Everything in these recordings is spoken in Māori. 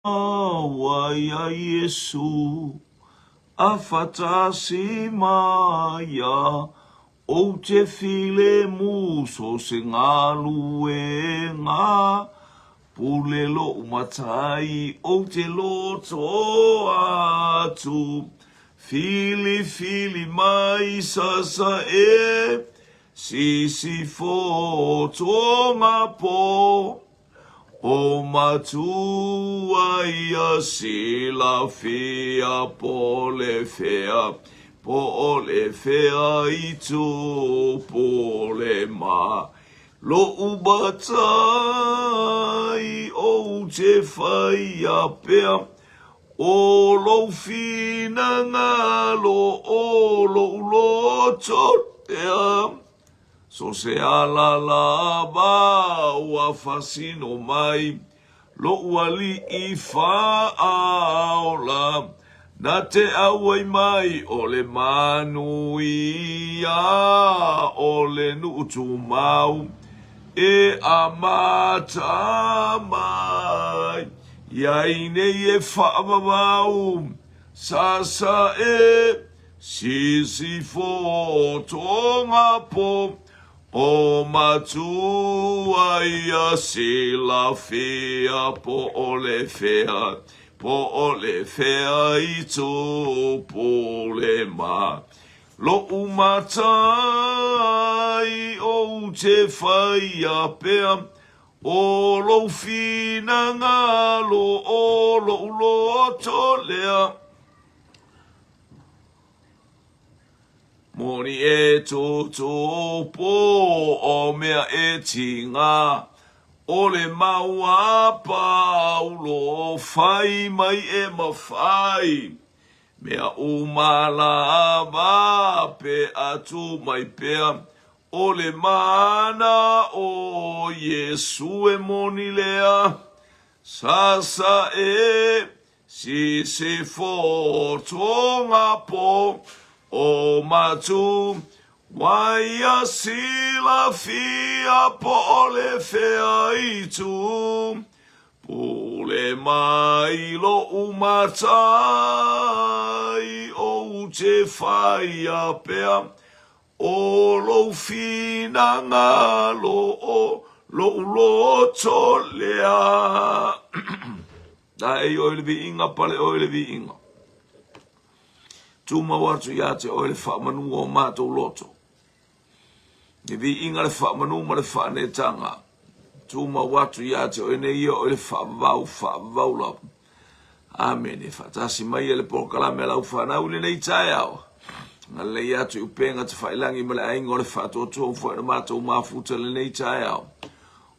Waya Yesu afatasi maya o te file muso se ngaluenga pulelo umatai o te loto atu fili mai sasa si fo tonga po o matua ia sila fea po le fea itu po le ma lo ubatai o te whaia pea o lo fina ngalo o lo loto pea so se ala la ba wa fasino mai lo wali I fa'aola na te awai mai o le manuia o le nuutu mau e amata mai iaine e fa'amamau sasa si fo tonga po o matua ia sila fea po o le fea itu po le ma lo umatai o te whaia pea o lo fina ngalo o lo loto lea moni to po o mea tinga o le maua paulo fai mai mawhai mea umala pe atu mai pea o le mana o Yesu moni lea sasa si se fo tonga po o matu waia sila fia po le fea itu po le mai lo umatai o te whaia pea o lo fina ngalo o lo loto lea dai o le vi inga pale o le vi inga tuma watu ya te o le whamanu o mātou loto. Ni vi inga le whamanu ma le whanetanga. Tuma watu ya te o ene ia o le whavau lau. Amen. E whatasi mai e le porkala me lau whanau le nei tae au. Nga le ia te upenga te whailangi ma le ainga o le whatoto o fwena mātou mafuta le nei tae au.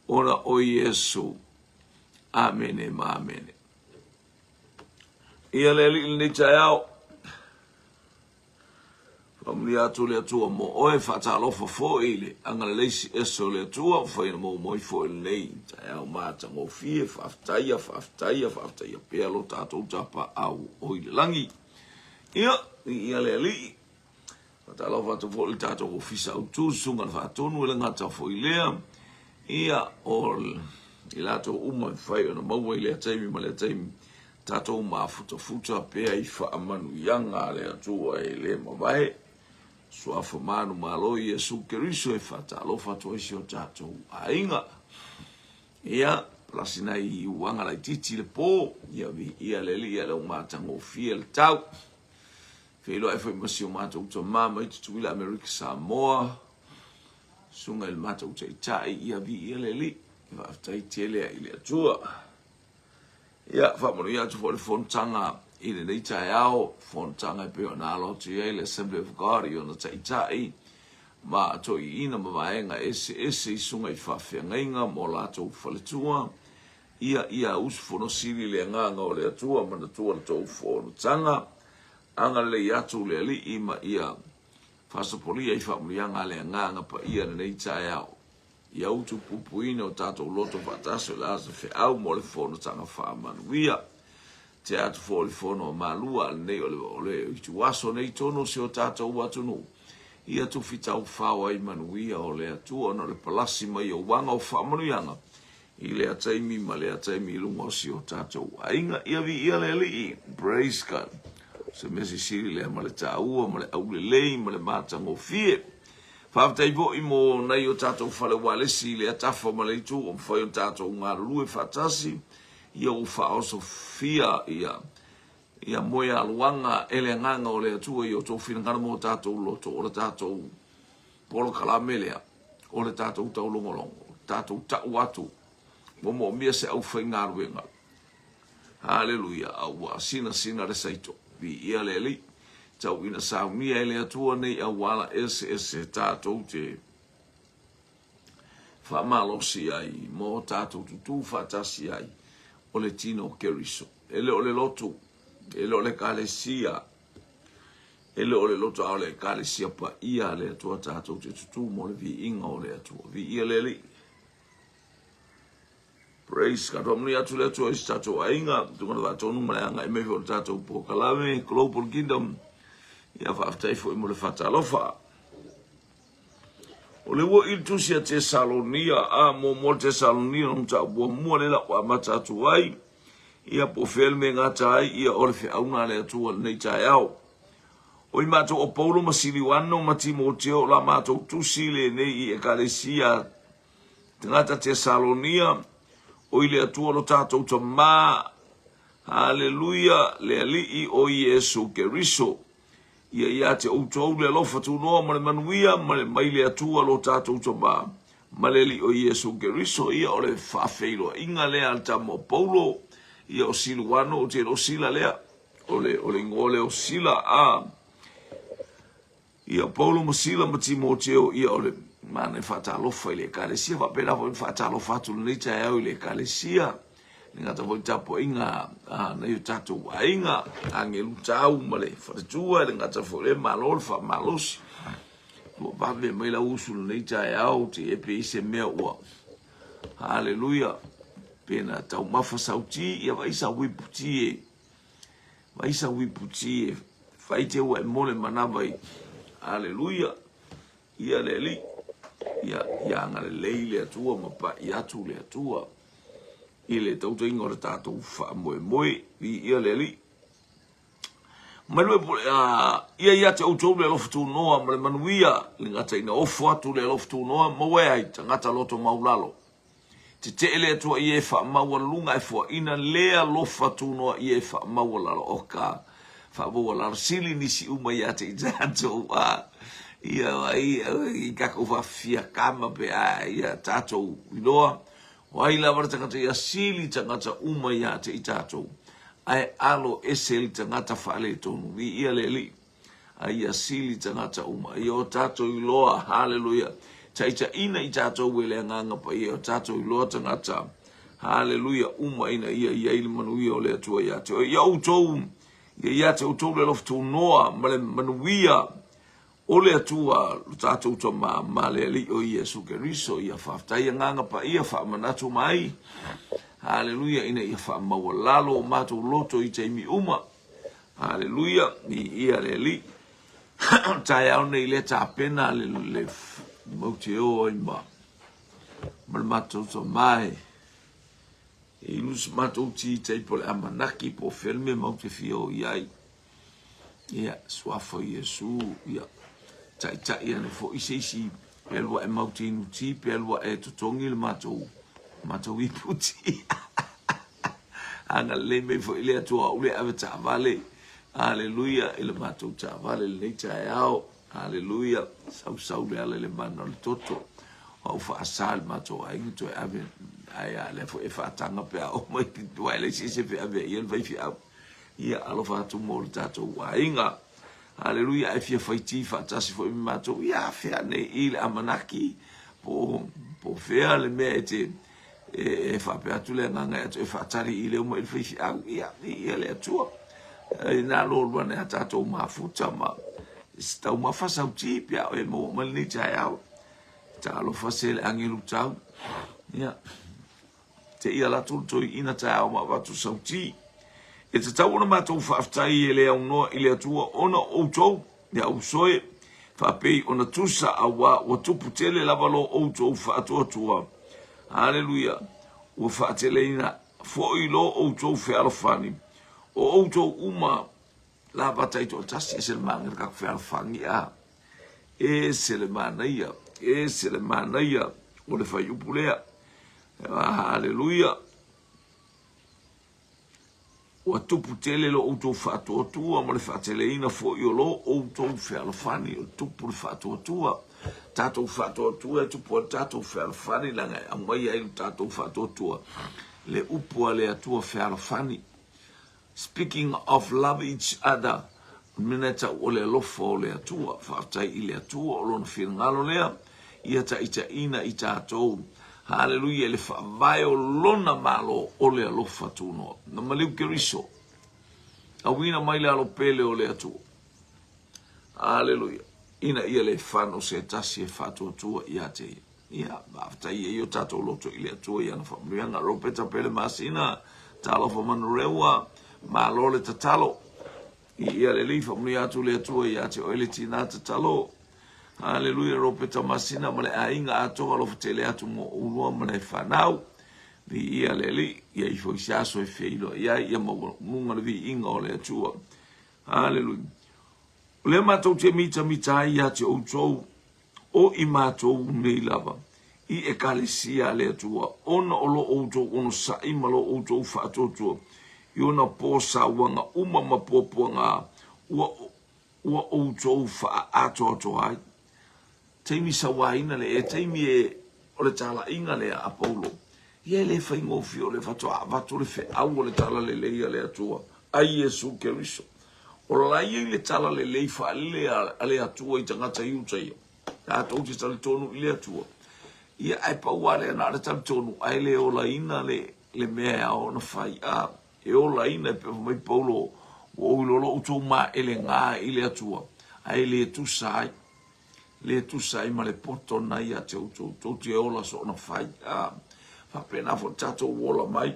Ona o Yesu. Amen e ma amen. Ia le nei tae au. Pamli atu le atua mo oe whatalofa fo ile anga le leisi eso le atua whaina mo moi fo ile nei tae au mata mo fie whaftaia pea lo tātou tapa au o ile langi ia le li whatalofa atu fo ile tātou o fisa au tūsunga le whatonu ile ngata fo ilea ia o ile ato uma whai ona maua ile ataimi ma le ataimi tātou mafuta pea I whaamanu ianga le atua ile mawae Suafa manu malo Yesu Keriso e whatalofa toisi o tātou ainga. Ia, plasina I uanga lai titi le pō, ia vi ia leli ia leo mātango fia le tau. Whilo e whaimasi o mātou uta mama I tutuila Amerika Samoa. Sunga il mātou uta itai ia vi ia leli. Ia whaftai tielea I le atua. Ia, whamanu ia tu fōle fontanga I le nei tae ao, fontanga I peo nā lotu I le Assembly of God I ona tai ma ato I ina mawaenga ese I sunga I whawhiangainga mo lātou whaletua ia usu whono siri le nganga o le atua mana tua le tau whono tanga anga le atu le ali ima ia whasapolia I whamurianga le nganga pa ia le nei tae ao ia utu pupuina o tātou loto whataso le asa wheau mo le whono tanga whamanuia te atu fōli whono malua nei o le itu waso nei tono se o tātou watunu. Ia tu fitau whawa I manuia o le atua no le palasi mai o wanga o whamanuianga. I lea taimi ma lea taimi lunga o si o tātou. Ainga ia vi ia le li, praise God. Se mesi siri lea ma le tāua, ma le aule lei, ma le mātango fie. Whaafitai po i mo nei o tātou whale walesi, lea tafa ma le itu, o mwhai o tātou ngā rue whatasi, ia o whaoso fia ia moe aluanga, ele nganga o lea tua, i o tō whingana mo tātou loto, o le tātou polo kalamea, o le tātou tau longolongo, tātou tau atu, mo mia se au whai ngā ruenga. Hallelujah, au sina re saito. Vi ia le li, tau ina saunia ele atua nei au wala ese tātou te whamalosi ai, mo tātou tutu whatasi ai, o le tino keriso. Ele o le lotu, ele o le kalesia, ele o le lotu au le kalesia pa ia le atua tātou te tutu mo le vi inga o le atua. Vi ia le li. Praise God. Omni atu le atua isi tātou ainga. Tungana wātonu maleanga e mewe o le tātou po kalame, Global Kingdom. Ia whaafitai fo i mo le whatalofa. O le ua iltusi a Tesalonia, mo Tesalonia, nung ta bua mua le la wa mata atu ai. Ia po whelme ngā tai, ia o le whiauna le atua nei tai au. O i mātou o Paulo masili wano ma Timoteo la mātou tusi le nei i ekalesia tangata Tesalonia. O ile atua lo tātou ta mā, hallelujah, le alii o Iesu Keriso. Ia te outou le lofa tu noa ma le manuia, ma le mai le atua lo tātou ta mā. Ma le li o Iesu Keriso, ia o le whawheiro. Inga lea al tamo Paulo, ia o siluano o te o sila lea, o le ngole o sila a. Ia Paulo ma sila ma Timoteo, ia o le mana whatalofa i le kalesia, wapena po whatalofa atu le neita au i le kalesia. Ni ngata po tapo inga, na yu tatou wa inga, angelu tau ma le whatatua, ni ngata po le malol, wha malosi. Mo pape mai la usu le neita au, te epe ise mea ua. Hallelujah. Pena tau mafa sauti, ia waisa wiputie. Waisa wiputie. Whaite ua e mole manawai. Hallelujah. Ia le li. Ia ngare leile atua ma pa i atu le atua. I le tauta inga o le tātou wha moe ia le li. Malue po ia te autou le lofu tu noa ma le manuia le ngata ina ofu atu le lofu tu noa ma wea i tangata loto maulalo. Te te ele atua i e wha maua lunga e fua ina lea lofa tu noa i e wha maua lalo o ka wha maua lalo sili nisi uma ia te i tātou ia i kako wa fia kama pe ia tātou inoa. Wai la wara tangata ia sili tangata uma ia te i tātou. Ai alo eseli tangata whaale tonu. Vi ia le li. Ai ia sili tangata uma. Ia o tātou iloa. Hallelujah. Taita ina i tātou wele nganga pa ia o tātou iloa tangata. Hallelujah. Uma ina ia ili manuia o le atua ia te. Ia utou. Ia te utou le loftu noa. Male manuia. O le atua tātou to ma le li o Iesu Keriso ia whaftai nganga pa ia whamanatu mai. Hallelujah, ina ia whamaua lalo o mātou loto i teimi uma. Hallelujah, ni ia le li. Tai au nei le tāpena le mauti o ima. Ma le mātou to mai. I lus mātou ti teipo le amanaki po whelme mauti fio iai. Ia, swafo Iesu, ia. Tai ane fo isi pelua e mautinu ti, pelua e tutongi le matou iputi. Anga le me fo ile atua ule ave ta'avale. Hallelujah, ile matou ta'avale le neita e ao. Hallelujah, sau le ale le mana le toto. Au fa asal matou a ingi to e ave, ai le fo e fa atanga pe a o mai tua ele si se fe ave i el vai fi au. Ia alofa atu mo le tatou a inga. Hallelujah, e fia faiti fatasi fo mi matou ia fea nei ile amanaki po fea le mea e fa pe atu le nganga e fatari ile mo il fifi au ia le atua na lo ne atato mafuta ma sta uma fasa uti pia e mo malni tai au ta lo fasel angelu tau ia te ia la tulto ina tau ma vatu sauti. E te tau ona mātou whaaftai e lea unoa i lea tua ona outou, lea usoe, whapei ona tusa a wa tupu tele lava lo outou whaatua tua. Hallelujah. ua whaateleina foi lo o tō whealawhani o tō uma la batai tō tasi e sele mangar kak whealawhangi a e sele manaia o le whai upulea haleluia ua tupu tele lo o tō whaatoatua ma le whaateleina foi o lo o tō whealawhani o tupu le whaatoatua tatou whaatoatua e tupu o tatou whealawhani langa a mai ai tatou whaatoatua le upu le atua whealawhani. Speaking of love each other, mineta o le lofo o le atua, whaatai i le atua o lona whingalo lea, ia ta ita ina i tātou. Hallelujah, le whaavai o lona malo o le alofa tūnoa. Na maliu ke riso, a wina mai le alo pele o le atua. Hallelujah, ina ia le whano se tasi e whatua tua ia te ia. Ia, whaatai e io tātou loto i le atua ia na whamrianga, ropeta pele masina, tālofa manu reua, malo le tatalo ia le lifa muni atu le atua ia te oele tina tatalo haleluia ropeta masina ma le ainga atonga lo fatele atu mo ulua ma le whanau vi ia le li ia i foi siaso e feilo ia munga le vi inga o le atua haleluia le matou te mita ia te outou o i matou nei lava i e kalesia le atua ona o lo outou ono sa ima lo outou whaatotua Iona posa wanga uma mapopuanga ua outou wha ato ai. Teimi sawaina le e teimi e o le tala inga le a Paulo. Ia le whaingofi o le whatoa avato le whe au o le tala le leia le atua. Ai Yesu Keriso. O lai le tala le lei wha le atua i tangata iutai. Tātou te tali tonu i le atua. Ia ai pauare ana le tali tonu ai le o laina le mea o na whai a e o laina pe mai Paulo o ilolo utou ma ele ngā i le atua ai le tusai ma le poto na ia te utou te ola so na fai fa pena fo tato wola mai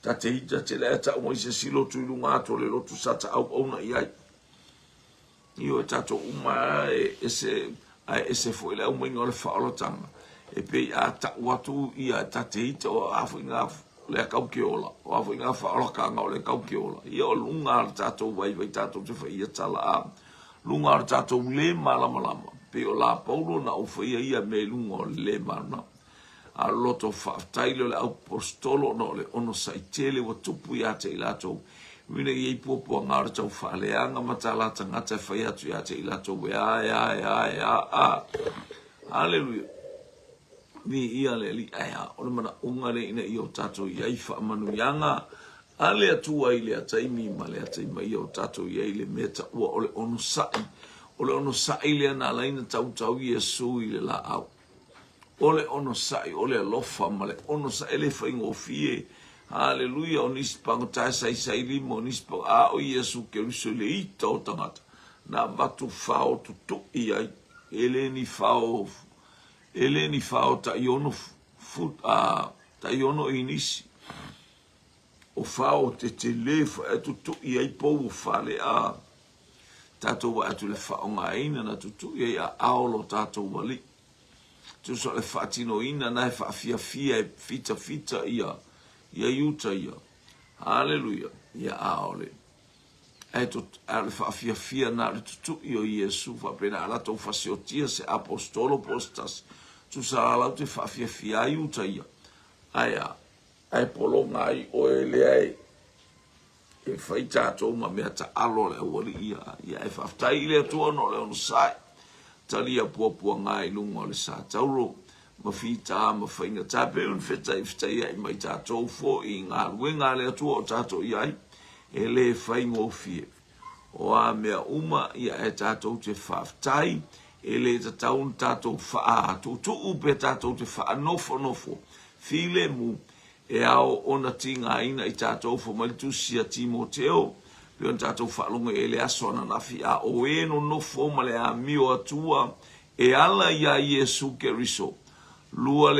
tate ita te le ata o se silo tu lunga to le lotu sata au na ia io tato uma ese fo ile o mingo le fa o tanga e pe ata watu ia tate ita o afu ngafu le kau ke ola o afu inga whaara kanga o le kau ke ola ia o lunga ar tātou vai tātou te whaia tala a lunga ar tātou le malama pe o la Paulo na o whaia ia me lunga o le mana a loto whaaftailo le apostolo no le ono saitele wa tupu ia te ilatou wina i pupua ngāra tau whaaleanga matala tangata whaia tu ia te ilatou Hallelujah ni ia le li aia o le mana unga le ina i o tātou iai whaamanu ianga a le atua i le ataimi ma le ataima i o tātou iai le meta ua o le ono sai le ana laina tau Yesu i le la au o le ono sai o le alofa ma le ono sai le whaingo fie haleluia o nisi pango tae sai lima o nisi pango a o Yesu Keriso le ita o tangata na watu whao tutu iai Eleni fao ta iono ta iono inisi o fao te lefa e tutu i ai pou fale a tatou wa atu le fao ngaina na tutu i a aolo tatou wali tu so le fatino ina na fa fia fita ia yuta ia haleluia ia aole e tot ale fa fia na le tutu i o Yesu fa pena ala to fasiotia se apostolo postas tu sa la te fa fia yuta ia ai polo ngai o ele ai e fai tatou ma mea ta alo le wali ia e faftai le atua no le ono sai talia pua ngai lunga le sa tauro ma fita ma fainga tape un fitai ai mai tatou fo i ngā ruenga le atua o tatou iai e le fai ngofie o a mea uma ia e tatou te faftai e le tatou tatou faa tutu upe tatou te faa nofo file mu e ao ona tinga ina i tātou fo malitu sia Timoteo pe on tātou whaalonga e le asona na fia o eno no fo male a mio atua e ala ia Yesu Keriso lua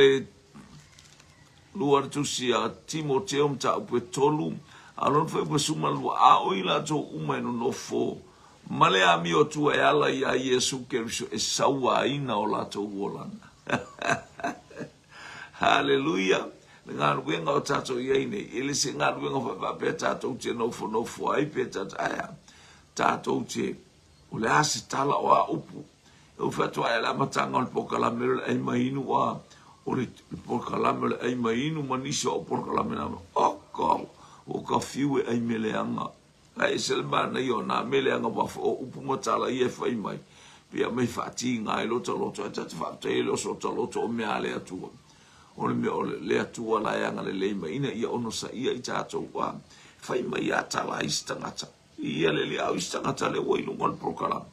tu sia Timoteo mta upe tolu alon fo upe suma lua a o ila to uma eno no fo male a mio atua e ala ia Yesu Keriso e saua ina o la to wolana Hallelujah ngā ruenga o tātou iei nei, ele se ngā ruenga whapa pe tātou te nofo ai pe tātou aia, tātou te o le ase tala o a upu, e o whatua e la matanga o le pokalame le ai mainu a, o le pokalame le ai mainu manisa o pokalame nama, o ka fiu e ai meleanga, ai se le mana i o nā meleanga wafo o upu matala i e whai mai, pia mai whati ngā i loto, e tatu whapta e loto o mea le atua. Ole me ole le atua la yanga le leima ina ia ono sa ia i tātou wa whai mai a tala i stangata ia le au i stangata le wai lunga le prokalam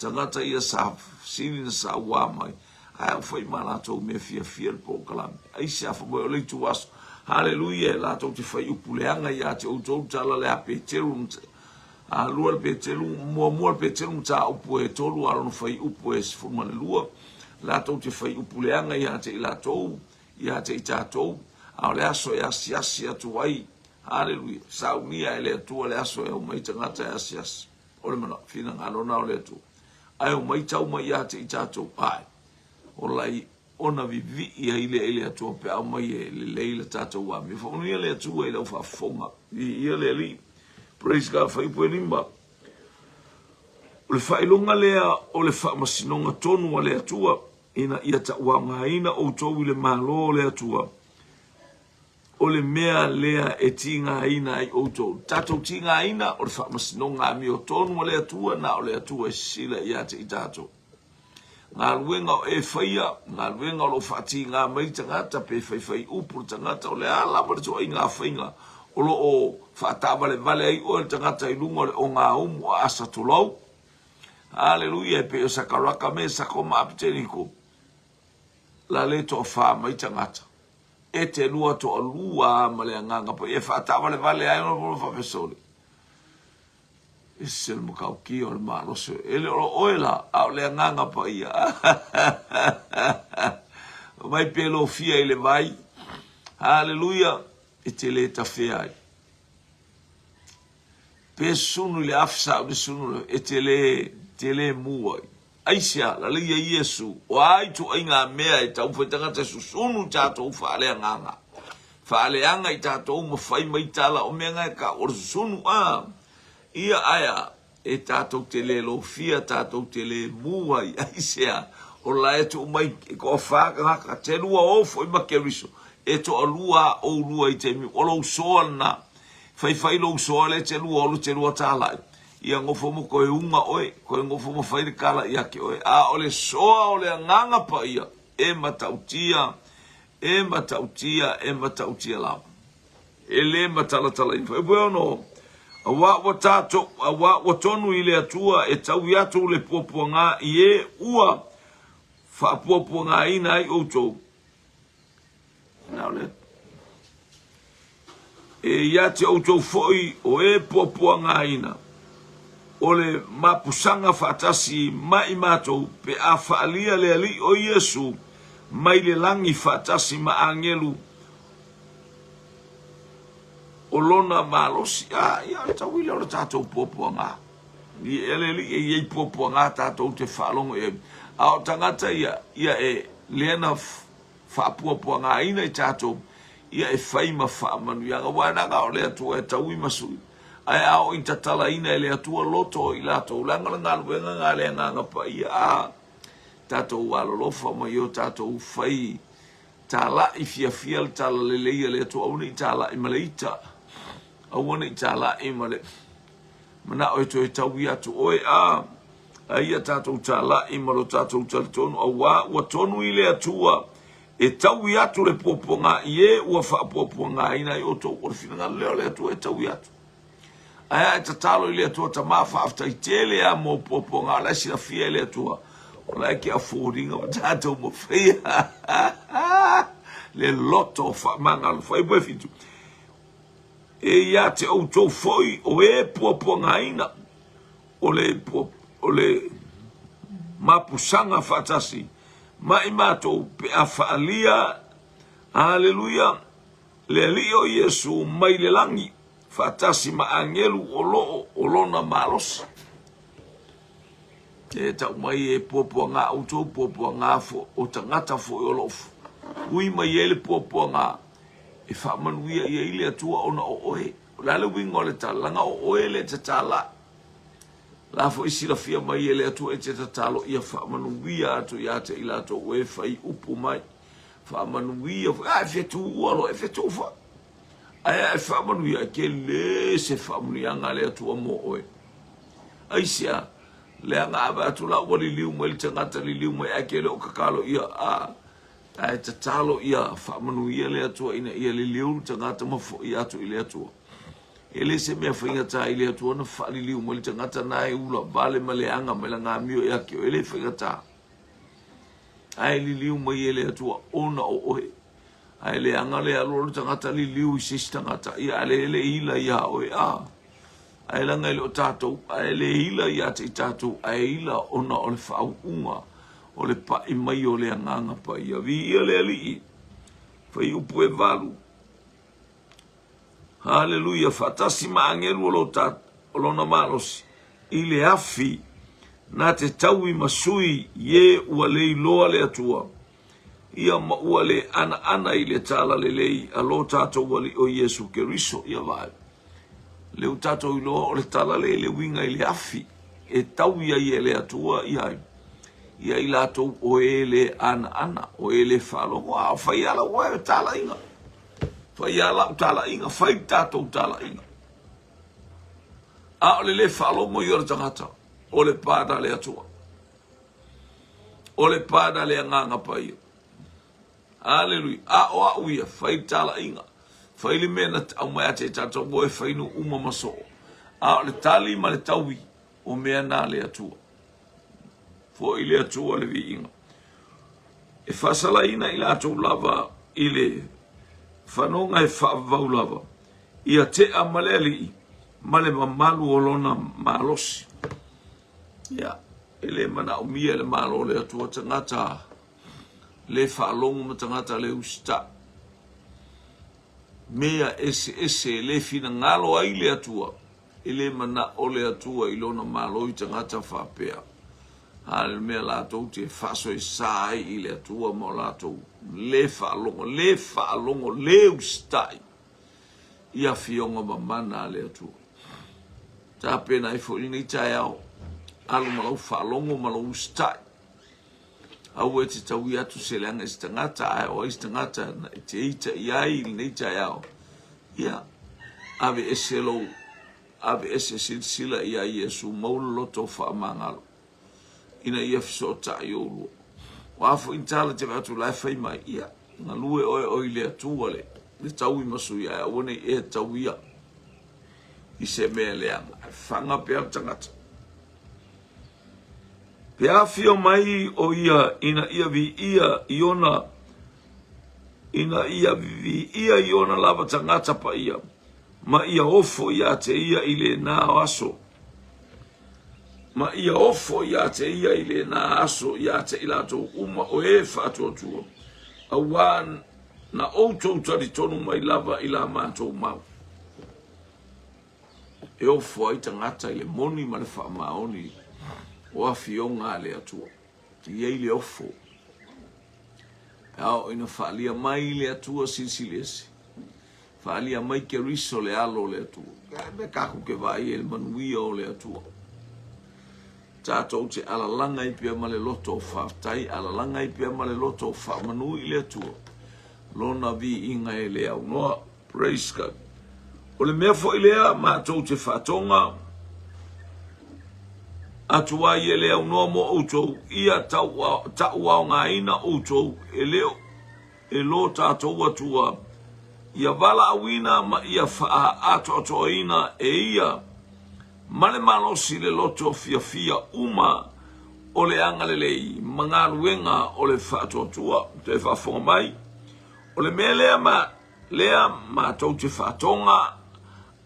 tangata ia sa sini na sa wa mai ai whai mana tau me fia le prokalam ai se afa mo ole tu was haleluia la tau te whai upuleanga ia te outou tala le ape teru a lua le pe teru mua le pe teru ta upu e tolu alo no whai upu e sifuma le lua la tau te whai upuleanga ia te ila tou ia te tātou, au le aso e asiasi atu ai, haleluia, saunia e le atua le aso e o mai tangata e asiasi, ole mana, whina ngano nao le atua, ai o mai tau mai ia te tātou ai, o lai ona vivi ia ile atua pe au mai e le leila tātou wa, me whaunia le atua i lau whafonga, ia le li, praise God, whaipu e limba, o le whailonga lea o le whaamasinonga tonu a le atua, ina ia ta wanga ina o tau le malo le atua o le mea lea e tinga ina ai o tau tatou tinga ina o le whamasinonga mi o tonu le atua na o le atua e sila ia te i tatou ngā luenga o e whaia ngā luenga o lo whati ngā mai tangata pe whai upu tangata o le ala ma le toa i ngā whainga o lo o whataba le vale ai o le tangata i lunga o ngā umu a asa tulau haleluia pe o sakaraka me sakoma apiteniko la le to fa mai tangata e te lua to lua ma le nganga po e fa ta vale ai no fa pesole e se mo ka ki o ma lo se ele o oela au le nganga po ia mai pelo fia ile vai haleluia e te le ta fe ai pe sunu le afsa o sunu e te le muai Aisia, la lia Yesu, o ai tu inga mea e tau whaitanga te susunu tātou whaaleanganga. Whaaleanga i tātou ma whai mai tala o mea ngai ka o susunu ia aia e tātou te le lo fia tātou te le mua i aisia o la e tu mai ko whakanga te lua o fwoi makeriso e to a lua o lua i te mi o lo soa na whai lo soa le te lua tālai. Ia ngofo mo koe unga oe, koe ngofo mo whaire kala ia ke oe. A ole soa ole nganga pa ia, e matautia lama. E le matalatala infa. E bueno, a wa tato, a wa tonu i le atua, e tau iatu le puapua ngā, i e ua wha puapua ngā ina ai outou. Now let. E iate outou foi, o e puapua ngā ina. Ole mapusanga fatasi mai matou pe a faalia le ali o Yesu mai le langi fatasi ma angelu olona malosi ia tawile o tatou popoanga ni ele li e popoanga tatou te falongo e a tangata ia e lena fa popoanga ina tatou ia e faima fa manu ia wana ga ole tu e tawi masu ai au intatala ina ele atua loto i lato langa luenga ngā le nganga pa ia tātou walolofa ma yo tātou whai tāla i fia tāla leia le atua auna i tāla i maleita auna i tāla i male mana oi to e tau i atu oe ia tātou tāla i malo tātou talitonu ua tonu i le atua e tau i atu le poponga i e ua wha poponga ina i oto o le whina leo le atua e tau i atu ai e tatalo i le atua ta mafa afta i tele a mo poponga la si la fia i le atua o la ki a fōringa ma tātou mo whea le loto wha manga lo whai bue fitu e ia te autou foi o e poponga ina o le mapusanga fatasi mai matou pe a whaalia haleluia le li o Yesu mai le langi fatasi ma angelu o lona malos e tau mai e popo ngā autou popo ngā fo o tangata fo o lofu ui mai ele popo ngā e whaamanuia ia ile atua ona o oe. La le winga o le talanga o oe le te tala. La fo isi la fia mai ele atua e te talo ia whaamanuia atu ia te ila ato oe whai upu mai. Whaamanuia, e tu ualo, e tu fa. Ai e whaamanuia ke le se whaamanuia ngale atua mo oe. Aisia, le anga aba atu la wali liu mo ili tangata li liu mo ake le o kakalo ia ai te talo ia whaamanuia le atua ina ia li liu tangata mafo ia atu ili atua. Ele se mea whainga tā ili atua na whali liu mo ili tangata nai ula bale ma le anga ma le ngā mio e ake o ele whainga tā. Ai li liu mo i ele atua ona o oe. Ai le anga le aloro tangata li liu i sisi tangata ia ale ele ila ia oe ai langa ile o tātou, ai le ila i ate i tātou, ai ila ona o le whau unga, o le pa i mai o le anganga pa ia. Vi ia le ali i, whai upu e walu. Haleluia, whatasi maangeru o lo o lona malosi. I le afi, na te tau i masui, ye ua lei loa le atua. Ia ma ua le ana i le tala le lei, a lo tātou wali o Yesu Keriso, ia vai. Le utato ilo o le tala le winga i le afi e tau ia i ele atua ia i lato o ele ana o ele falo wa fai ala wa tala inga fai ala tala inga fai tato tala inga a le falo mo yor tangata o le pada le atua o le pada le nganga pai haleluya a uia fai tala inga Faili mena au mai ate tato boe fainu uma maso. A le tali ma le taui o mea nā le atua. Fo i le atua le vi inga. E whasala ina i le atou lava i le whanonga e whaavau lava. Ia te a maleli ma le mamalu o lona malosi. Ia, e le mana o mia le malo le atua tangata le whaalongo ma tangata le usta. Mea ese le fina ngalo ai le atua. Ele mana o le atua i lona malo i tangata whapea. Hale mea latou te faso e sai i le atua mo latou. Le whaalongo, le ustai. Ia fionga mamana le atua. Tā pena i fo ingi tai au. Alu malau whaalongo malau ustai. Au e te tau i atu se leanga i tangata ai o i tangata na te ita i ai i nei tai au. Ia, ave ese lo, ave ese silsila i ai Yesu maulu loto whaamangalo. Ina ia fiso tai olu. Wafo intala te atu lai whai mai ia. Nga lue oe oi le atua le. Le tau i masu ia e awane e tau ia. I se mea leanga. Whanga pia tangata. Pea fio mai o ia ina ia vi ia iona ina ia vi ia iona lava tangata pa ia ma ia ofo ia te ia ile na aso ma ia ofo ia te ia ile na aso ia te ilato uma o e fato tuo awan na auto tari tonu mai lava ila mato mau e ofo ai tangata ile moni ma le fa maoni o afionga le atua. Ia ile ofo. Ao ina whaalia mai le atua silsilesi. Whaalia mai ke riso le alo le atua. Me kaku ke vai e manuia o le atua. Tātou te alalanga i pia ma le loto o whaftai, alalanga i pia ma le loto o whamanui le atua. Lona vi inga e le au noa. Praise God. O le mea fo i lea, mātou te whatonga, atua i ele au noa mo outou, ia tau au ngā ina outou, e leo, e lo tātou atua, ia wala awina ma ia wha ato ina e ia, male malosi le loto fia uma o le anga le lei, mga ruenga o le wha atua, te whafonga mai, o le mea lea ma tau te whatonga,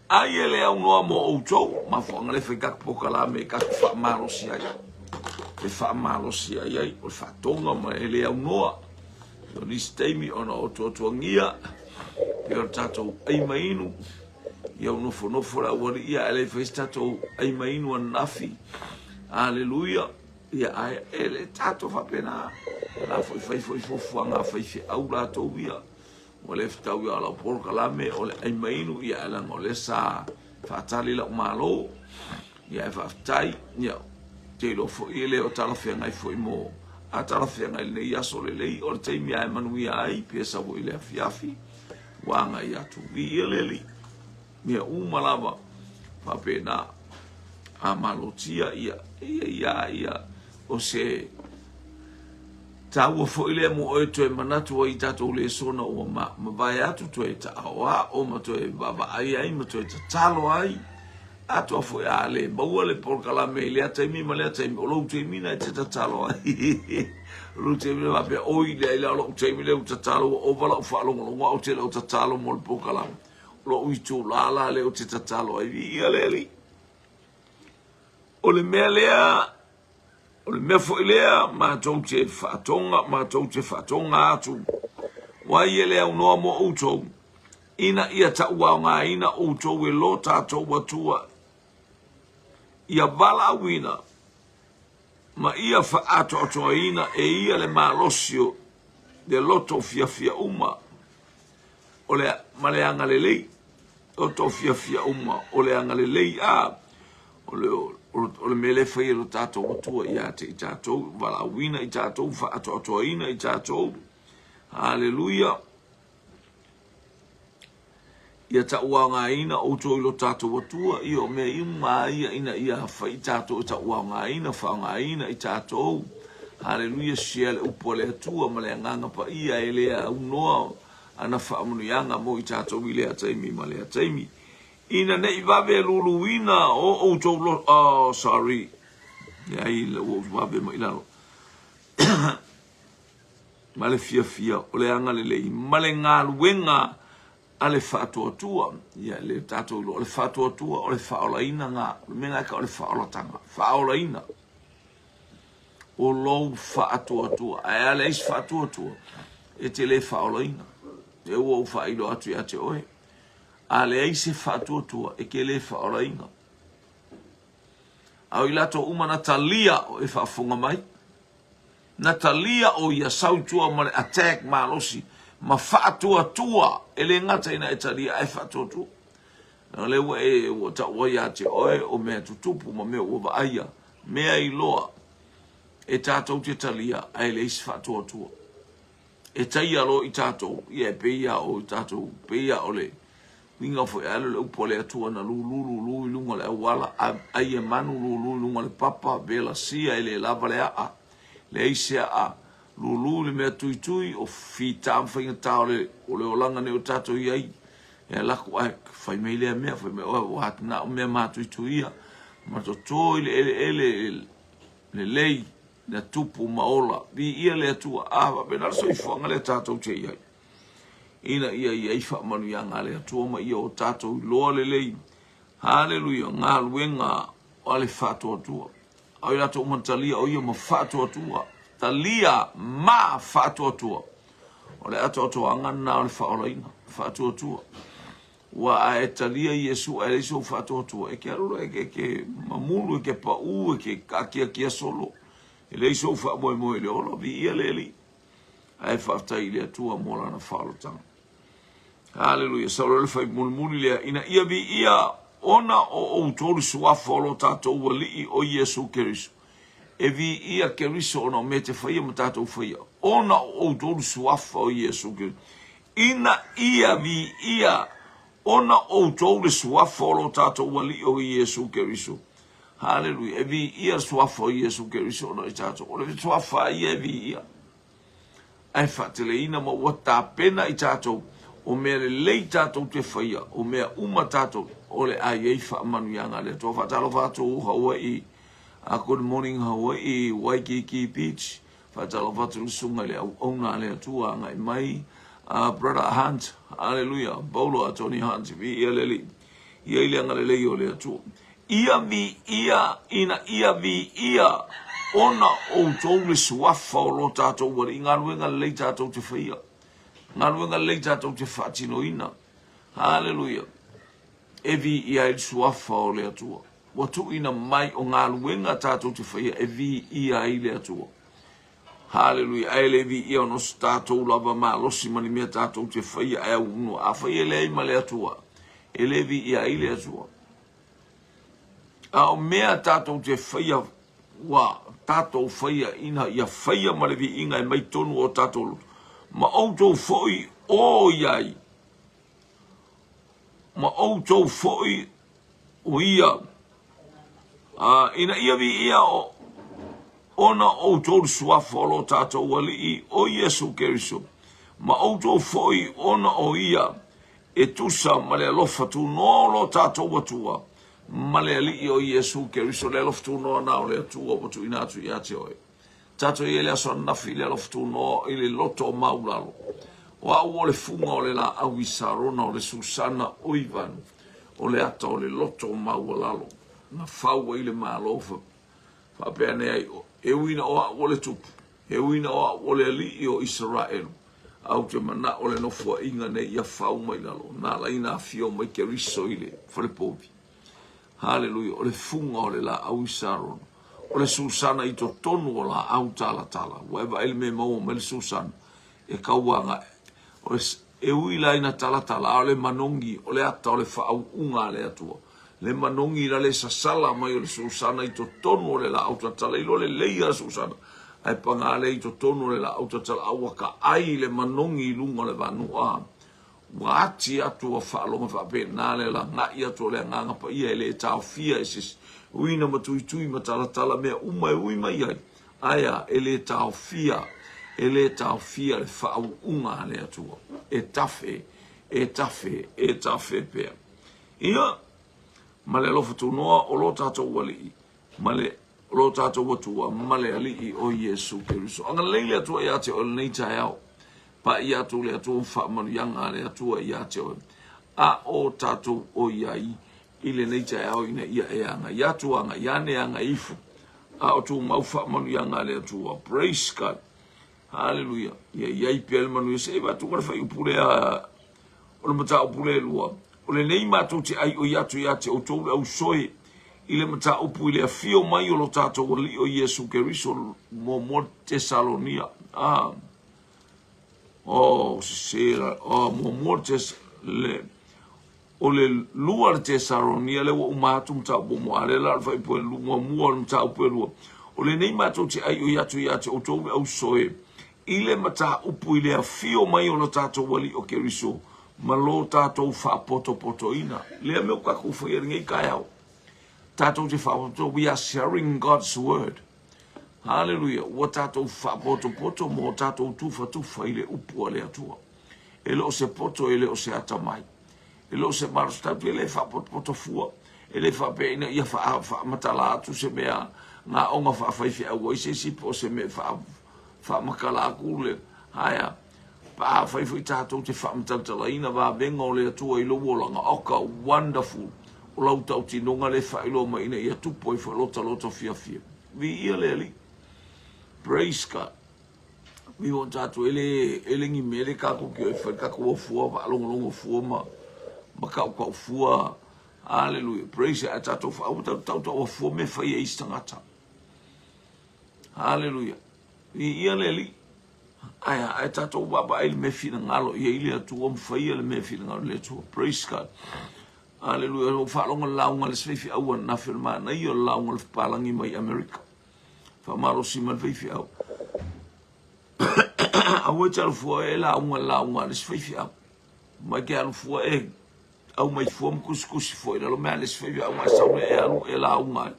ai ele au noa mo outou, ma whanga le whekak pokala me kak whamalosi ai. Le whamalosi ai, o le whatonga ma ele au noa. So ni steimi ona o tuatua ngia, pe o tatou ai mainu, ia o nofo la wari ia ele whais tatou ai mainu an nafi. Aleluia, ia ai ele tatou whapena, la foi fofuanga whaife au la tau ia. o le ftau ia la por kalame o le ai mainu ia ala o le sa fatali la malo ia fa tai ia te lo fo ile o tala fe ngai fo mo a tala fe ngai le ia so le o te mi ai manu ia ai pesa o ile afiafi wanga ia tu ile li mia umalava fa pena a malotia ia o se tau fo ile mo o to manatu o itato le sona o ma vai atu to eta wa o ma to baba ai ma to eta talo ai ato fo ya le bo le por kala me le ata mi ma le ata mi o lo te mi na eta talo ai lo te mi va pe o ile lo te mi le uta talo o vala fa lo o te lo talo mo por kala lo u tu la le o te talo ai ile li o le melea o le mea fo ilea ma tau te whaatonga atu. Wai elea unoa mo outou. Ina ia taua ngā ina outou e lo tātou watua. Ia wala wina. Ma ia whaato ina e ia le malosio de loto fia uma. O le maleanga le lei. Loto fia uma. O le anga le lei a. O le mele fai lo tātou atua ia te i tātou, wala wina i tātou, wha ina i tātou. Hallelujah. Ia ta ua ngā ina o tō i lo tātou atua, i o mea ima ina ia hawha i tātou, ta ua ngā ina, wha ngā ina i tātou. Hallelujah, sia le upo le atua, ma le nganga pa ia e lea unoa, ana wha amunu ianga mo i tātou i lea taimi, ma lea taimi. Ina ne iwawe luluina o outou lo... Oh, sorry. Ia i le wawe ma ilaro. Ma le fia, o le anga le lei. Ma le ngā luenga a le whaatoatua. Ia le tātou lo, o le whaatoatua, o le whaolaina ngā. Menga ka o le whaolatanga. Whaolaina. O lou whaatoatua. Ai ale is whaatoatua. E te le whaolaina. E ua u whailo atu ia te oe. A le aise whaatuatua e ke le whaorainga. Au i lato uma na talia o e whaafunga mai. Na talia o ia sautua ma le attack malosi. Ma whaatuatua e le ngata ina e talia e whaatuatua. Na le ua e ua ta ua ia te oe o mea tutupu ma mea ua aia. Mea i loa e tātou te talia e le isi whaatuatua. E taia lo i tātou i e peia o i tātou peia o le. Winga fo ala le upo le atua na lulu lunga le wala ai e manu lulu lunga le papa bela sia ele lava le a le isia a lulu le mea tui o fita mwhainga tau le o le olanga ne o tato i ai e laku ai fai mei lea mea fai mea o hatna o mea maa tui ia ma to toi le lei na tupu maola vi ia le atua a bena so i fuanga le tato te i ai ina ia i wha manu ia ngā lea tuama ia o tātou loa le lei. Hallelujah, ngā luenga o ale whātua tua. Au i rato umantalia o ia ma whātua tua. Talia ma whātua tua. O le ato ato angana o le whaoraina, whātua tua. Wa a e talia Iesu a le iso whātua tua. E ke arura e ke mamulu, e ke pau, e ke kakia kia solo. E le iso whaamoe le olo, vi ia le li. A e whaftai le atua mola na whaolotanga. Hallelujah. Saurele fai mulmuli lea. Ina ia vi ia ona o outoru suafa o lo tātou wali o Iesu Keriso. E vi ia Keriso ona o me te whaia ma tātou whaia. Ona o outoru suafa o Iesu Keriso. Ina ia vi ia ona o outoru suafa o lo tātou wali o Iesu Keriso. Hallelujah. E vi ia suafa o Iesu Keriso ona i tātou. O le suafa ia vi ia. Ai whatele ina ma wata pena i tātou. O mea le lei tātou te whaia, o mea uma tātou, o le ai ei whaamanu ianga le tō whatalo whātou Hawaii, good morning Hawaii, Waikiki Beach, whatalo whātou sunga le au auna le atua ngai mai, Brother Hunt, hallelujah, Paulo a Tony Hunt, vi ia leli, ia ili anga le lei o le atua. Ia vi ia, ina ia vi ia, ona o tau le suafa o lo tātou wari, ngā ruenga le lei tātou te whaia. Ngā ruenga lei tātou te whaatino ina. Hallelujah. Evi ia i suafa o le atua. Watu ina mai o ngā ruenga tātou te whaia. Evi ia i le atua. Hallelujah. Ai le vi ia no stato lava ma losi mani mea tato te whaia e unu. A whaia le ai male atua. E le vi ia ile atua. A o mea tato te whaia wa tato whaia ina ia whaia male vi inga e mai tonu o tato lutu. Ma outou foi o iai. Ma outou foi o ia. Ina ia vi ia o ona outou suafa o lo tatou wali I o Yesu Keriso. Ma outou foi ona o ia e tusa ma le alofa tu no lo tatou watua. Ma le ali o Yesu Keriso le alofa tu no na o le atua watu inatu I ate oe. Tato I le aso nafi le alofa tu no I le loto maulalo. Wa o le funga o le la awisarona o le Susana Oivan. O le ata o le loto maulalo. Na faua I le malofa. Fa pene ai o. E wina o le tupu. E wina o le ali o Israel. Au te mana o le nofua inga ne ia fau mai lalo. Nā la ina fio mai ke riso I le fale popi. Hallelujah. O le funga o le la au Isaron. O le Susana I to tonu o la au tala tala. Waiva ele me mau me le Susana. E kauanga. O le e wila ina tala tala. O le manongi. O le ata o le fau unga le atua. Le manongi la le sasala mai o le Susana I to tonu o le la autatala ilo le leia Susana ai pangale I to tonu le la autatala awaka ai le manongi lunga le vanua wati atu o whaalonga whapenale la ngai atu le nganga pa ia le tau fia isis uina matui tui matalatala mea umai uimai ai aia ele tau fia le whaau unga le atua e tafe pea ia ma le alofa tunoa o lo tātou wali ma le lo tātou watua ma le ali o Yesu Keriso anga leile atua ia te o le nei tae au pa ia tu le atua whaamanu yanga le atua ia te o a o tātou o iai I le nei tae au ina ia e anga ia tu anga iane anga ifu a o tu mau whaamanu yanga le atua praise God hallelujah ia iai pia le manu ia se eba tu kara whai upulea o le mata upulea lua o le nei mātou te ai o iatu o tōu au soe I le mata upu I le afio mai o lo tātou wali o Yesu Keriso mo Tesalonia. Mo le o le lua le Tesalonia le wa umatu mta bomo ale la fa ipo lua mua mta upu lua. O le nei mātou te ai o iatu o tōu au soe I le mata upu I le afio mai o lo tātou wali o Keriso. Ma lo tātou whaapoto ina. Lea meu kaku whairingai kai au. Tātou te whaapoto, we are sharing God's word. Hallelujah. Wa tātou whaapoto mo tātou tufa I le upua le atua. E lo se poto e le o se atamai. E lo se marustatu e le whaapoto fua. E le whaapeina ia whaamatala atu se mea ngā onga whaafaifi au i se sipo se me whaamakala akule. Haya. Pa fai fai tātou te whaamtatala ina wā benga o le atua I lo wolanga oka wonderful o lau tau tinonga le whailo ma ina ia tupo I whalota fia. Vi ia le ali. Praise God. Vi o tātou ele ngi mele kako ki o I whai kako o fua wa alongo fua ma kau fua. Hallelujah. Praise God. Tātou whaau tau o fua me whai e istangata. Hallelujah. Vi ia le ali. Ai tātou baba ai me fina ngalo ia ile atu o mwhaia le me fina ngalo le tua. Praise God. Hallelujah. O whaalonga launga le sveifi au na whirma na i o launga le whapalangi mai Amerika. Whamaro si man veifi au. Au e taru fua e launga le sveifi au. Mai ke alu fua e au mai fua mkuskusi fua. Ilo mea le sveifi au mai saune e alu e launga.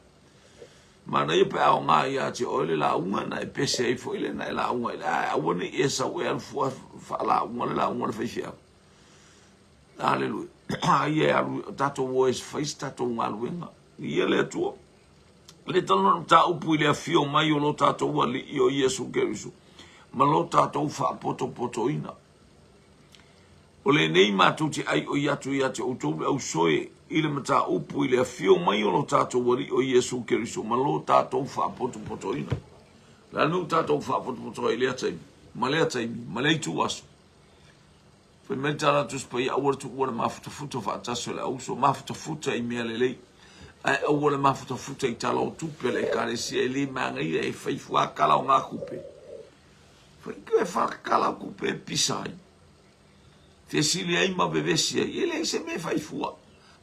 Mana ia pe au ngā ia te oile la unga na e pese ei fo ile na e la unga ile awane e sa ue alfua fa la unga le la unga le feifia. Hallelujah. Ia alu tato woes face tato ngaluenga. Ia le atua. Le talono ta upu ile a fio mai o lo tato wali I o Yesu Keriso. Ma lo tato fa poto ina. O le nei mātou te ai o iatu o tōu au soe I le mata upu I le afio mai o lo tātou wari o Yesu Keriso. Ma lo tātou whaapoto ina. La nu tātou whaapoto I le atai. Ma le atai, ma le itu aso. Whai mei tāra tuspa I awara tu ua mafuta whaataso le au. So mafuta I mea le lei. Ai awara mafuta I tala o tupe le kare si e le maangai e whaifua kala o ngā kupe. Foi que whakakala kupe pisai. Te sili ai ma bevesi ai, ele se me fai fua.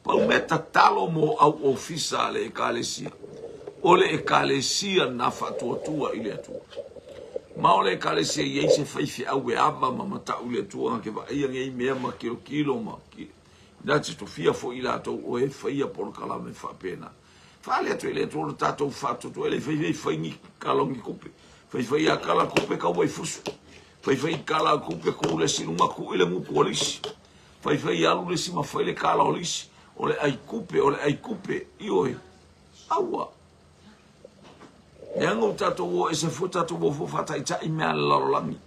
Pau meta talo mo au ofisa le ekalesia. Ole ekalesia na fatuatua ile atua. Ma ole ekalesia iei se fai fi au e ava ma mata ule atua ke va ia ngei mea ma kilo ma ki. Dati to fia fo ila ato o e faia por kala me fa pena. Fale atu ele atua tato fatu to ele fai ni kalongi kupe. Fai a kala kupe ka wai fusu. Fai kala kupe ko le siluma ku ile mu polisi. Fai alu le sima fai le kala olisi. Ole ai kupe ioe. Awa. Yango tato wo e se fu tato wo fu fata ita i mea lalolangi.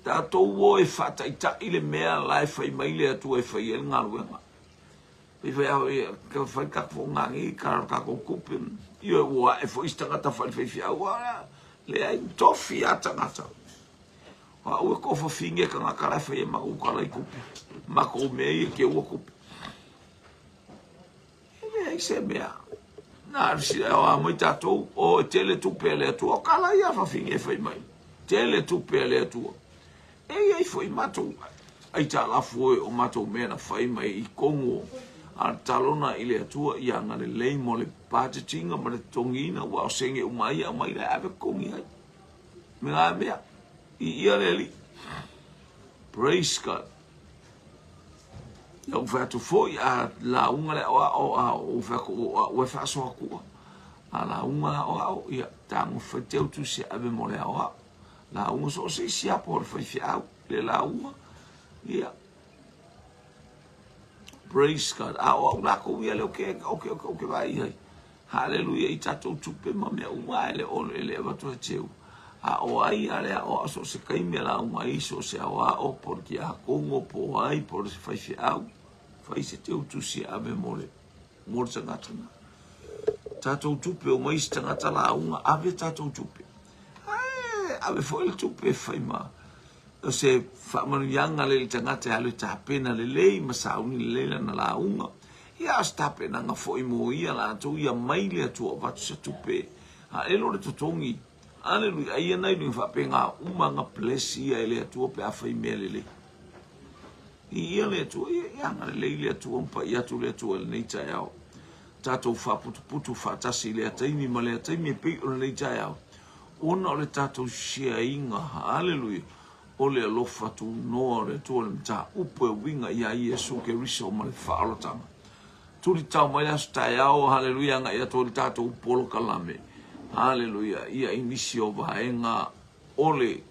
Tato wo e fata ita i le mea lai fai maile atu e fai el ngaruenga. Fai au e fai kakfo ngangi kako kupe. Ioe ua e fo istangata fai fia ua. Le ai tofi ata ngata. Wa ue kofa finge ka ngakara fai e maku kala i kupe. Mako mei e ke ua kupe. Ele ai se mea. Na si a mo tato o tele tu pele tu o kala ia fa finge fai mai. Tele tu pele tu. E ai foi mato. Ai ta la foi o mato mena fai mai I kongo. A talona ile atua ia ngale lei mo le patinga ma le tongina wa senge umai a mai le ave kongi ai. Me nga mea. Ia le li. Praise God. Ia ufatu foi a la unga le o ufako o fa so ku. A la unga o ia tango fateu tu se ave mo le o. La unga so se sia por fa fia le la unga. Ia. Praise God. O la ko ia le okay vai. Hallelujah. I tato tupe ma me unga le o le vatu teu. O ai ale o so se kai me la unga iso se o porque a kongo po ai por se fai fia. Fai se teu tu si ave mole. Mor tangata. Tato tupe o mais tangata la unga ave tato tupe. Ave foi il tupe fai ma. O se fa manianga le tangata ale tapena le lei ma sauni le na la unga. Ia sta pena nga foi mo ia la tu ia mai le tu o vatu se tupe. A elo le totongi. Aleluia. Ia nai ni fa penga uma nga plesia ele tu pe a fai mele. Ia le tu ia nga le tu umpa ia tu le tu el nei taiao. Tato fa putu fa tasi le taimi ma le taimi pe o le taiao. Ona le tato shia inga. Hallelujah. O le alofa tu noa le tu le mta upo e winga ia Yesu ke riso ma le whaalotanga. Turi tau mai asu taiao. Hallelujah. Nga ia tu le tato upolo kalame. Hallelujah. Ia inisio vaenga ole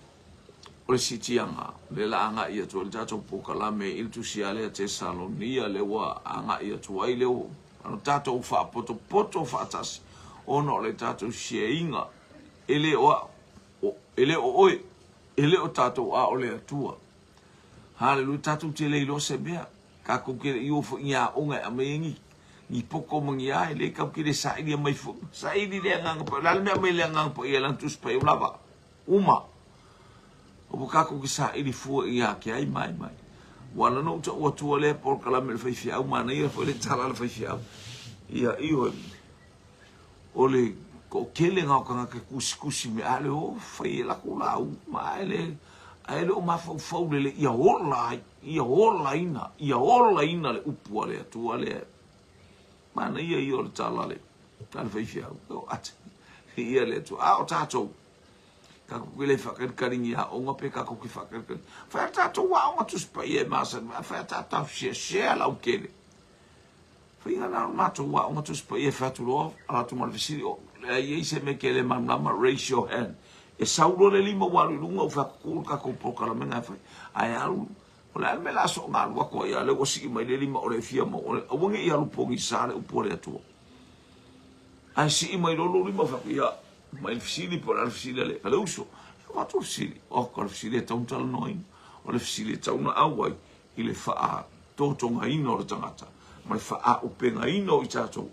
sitianga le la anga ia tu tato pokalame il tu sia le Tesalonia le wa anga ia tu ai le ano tato fa poto fa tas ono le tato sheinga ele o tato a ole tua hallelujah tato te le lo se bea ka ko ke io fo ia onga amengi ni poko mangia ele ka ke le sai dia mai fo sai di le ngang pa la me mai le ngang po ia lan tu spa ulava uma o kako ki sa ili fu ia ki ai mai wala no to o tu le por kala me fai fia o mana ia fo le tala le fai fia ia io ole ko kele nga ka ka kusi me ale o fai la kula o ma ele o ma fo le ia ola ina le upu ale tu ale mana ia io le tala le tal fai fia o at ia le tu a o tato kako kile fakir karingi ha onga pe kako ki fakir kan fa tato wa onga tu spaye masan fa tato share la ukele fa ina na mato wa onga tu spaye fa tu lo ala tu mal visiri o ye se me kele mama raise your hand e saulo le lima wa lunga fa ku kako pokala menga fa ai alu ola me la so ngal wa ko ya le o si mai le lima o le fia mo o wonge ia lu pongi sale u pole tu ai si mai lo lima fa ya ma il fisili por al fisili le ale uso ma tu fisili o col fisili ta un tal noi o le fisili ta una awai ile fa to tonga ino le tangata ma fa a upenga ino I tato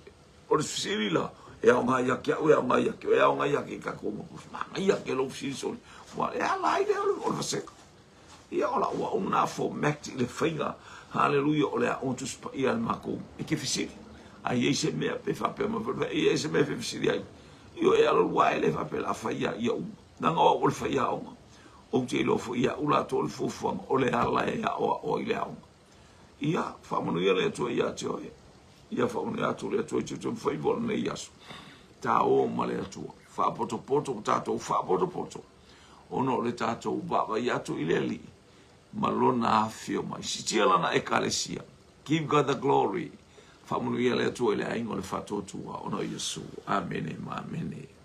o le fisili la e o nga ya ke o nga ya ke ka ko ma ya ke lo fisili so wa e ala ile o le se ia ola wa una fo mek le finga hallelujah ole on tu spa ia mako e ke fisili ai ese me pe fa pe ma e ese me fisili ai io e alo wai le fa pe la fa ia nanga o le fa ia o te lo fo ia ula to le fufu o le ala ia o ile au ia fa mo ia le to ia te o ia fa mo ia to le to te foi vol ne ia ta o ma le to fa poto ta to fa poto ono le ta to baba ia to ile li malona afio mai si tia lana ekalesia give God the glory fa mo ia le to ile ai ngol fa to ona Yesu amen amen